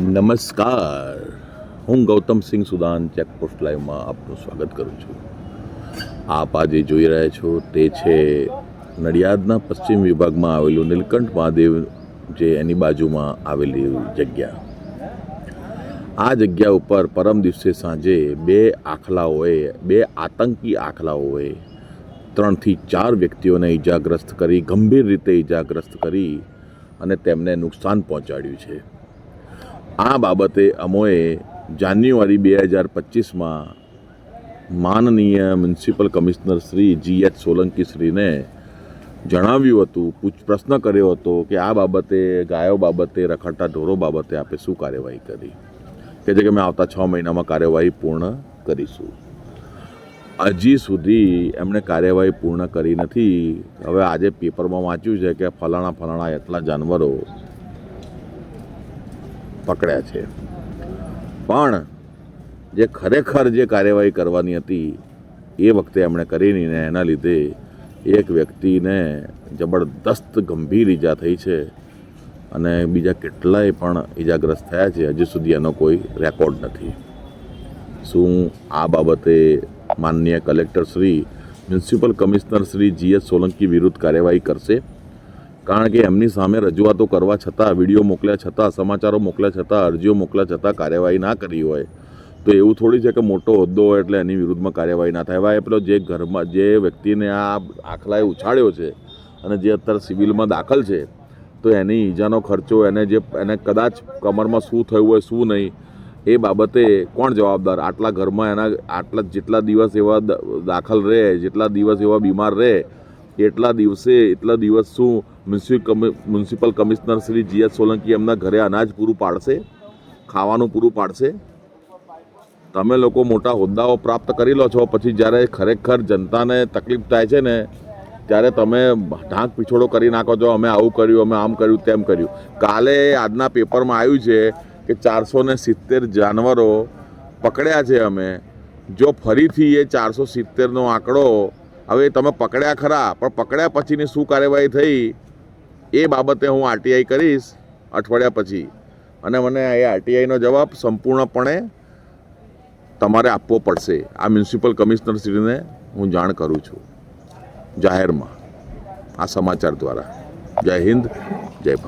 નમસ્કાર, હું Gautamsinh Sudan checkpost લાઈવમાં આપનું સ્વાગત કરું છું. આપ આજે જોઈ રહ્યા છો તે છે નડિયાદના પશ્ચિમ વિભાગમાં આવેલું નીલકંઠ મહાદેવ, જે એની બાજુમાં આવેલી જગ્યા. આ જગ્યા ઉપર પરમ દિવસે સાંજે બે આતંકી આખલાઓએ 3 થી 4 વ્યક્તિઓને ઈજાગ્રસ્ત કરી, ગંભીર રીતે ઈજાગ્રસ્ત કરી અને તેમને નુકસાન પહોંચાડ્યું છે. આ બાબતે અમોએ જાન્યુઆરી 2025માં માનનીય municipal commissioner Shri GH Solanki શ્રીને જણાવ્યું હતું, પ્રશ્ન કર્યો હતો કે આ બાબતે, ગાયો બાબતે, રખડતા ઢોરો બાબતે આપે શું કાર્યવાહી કરી. કે જે કે અમે આવતા 6 મહિનામાં કાર્યવાહી પૂર્ણ કરીશું. હજી સુધી એમણે કાર્યવાહી પૂર્ણ કરી નથી. હવે આજે પેપરમાં વાંચ્યું છે કે ફલાણા એટલા જાનવરો પકડ્યા છે, પણ જે ખરેખર જે કાર્યવાહી કરવાની હતી એ વખતે એમણે કરી નહીં ને એના લીધે એક વ્યક્તિને જબરદસ્ત ગંભીર ઈજા થઈ છે અને બીજા કેટલાય પણ ઈજાગ્રસ્ત થયા છે. હજી સુધી એનો કોઈ રેકોર્ડ નથી. શું આ બાબતે માનનીય collector Shri, municipal commissioner Shri GH Solanki વિરુદ્ધ કાર્યવાહી કરશે? કારણ કે એમની સામે રજૂઆતો કરવા છતાં, વિડીયો મોકલ્યા છતાં, સમાચારો મોકલ્યા છતાં, અરજીઓ મોકલ્યા છતાં કાર્યવાહી ના કરી હોય તો એવું થોડી છે કે મોટો હોદ્દો હોય એટલે એની વિરુદ્ધમાં કાર્યવાહી ના થાય. ભાઈ, પેલો જે ઘરમાં જે વ્યક્તિને આ આખલાએ ઉછાળ્યો છે અને જે અત્યારે સિવિલમાં દાખલ છે, તો એની ઈજાનો ખર્ચો, એને કદાચ કમરમાં શું થયું હોય શું નહીં એ બાબતે કોણ જવાબદાર? આટલા ઘરમાં એના જેટલા દિવસ એવા દાખલ રહે, જેટલા દિવસ એવા બીમાર રહે, એટલા દિવસ શું municipal commissioner Shri GH Solanki એમના ઘરે અનાજ પૂરું પાડશે, ખાવાનું પૂરું પાડશે? તમે લોકો મોટા હોદ્દાઓ પ્રાપ્ત કરી લો છો, પછી જ્યારે ખરેખર જનતાને તકલીફ થાય છે ને ત્યારે તમે ઢાંક પીછોડો કરી નાખો છો. અમે આવું કર્યું, અમે આમ કર્યું, તેમ કર્યું. કાલે આજના પેપરમાં આવ્યું છે કે 470 જાનવરો પકડ્યા છે અમે. જો ફરીથી એ 470નો આંકડો, હવે તમે પકડ્યા ખરા, પણ પકડ્યા પછીની શું કાર્યવાહી થઈ એ બાબતે હું RTI કરીશ અઠવાડિયા પછી, અને મને એ RTIનો જવાબ સંપૂર્ણપણે તમારે આપવો પડશે. આ મ્યુનિસિપલ કમિશનરશ્રીને હું જાણ કરું છું જાહેરમાં આ સમાચાર દ્વારા. જય હિન્દ, જય ભારત.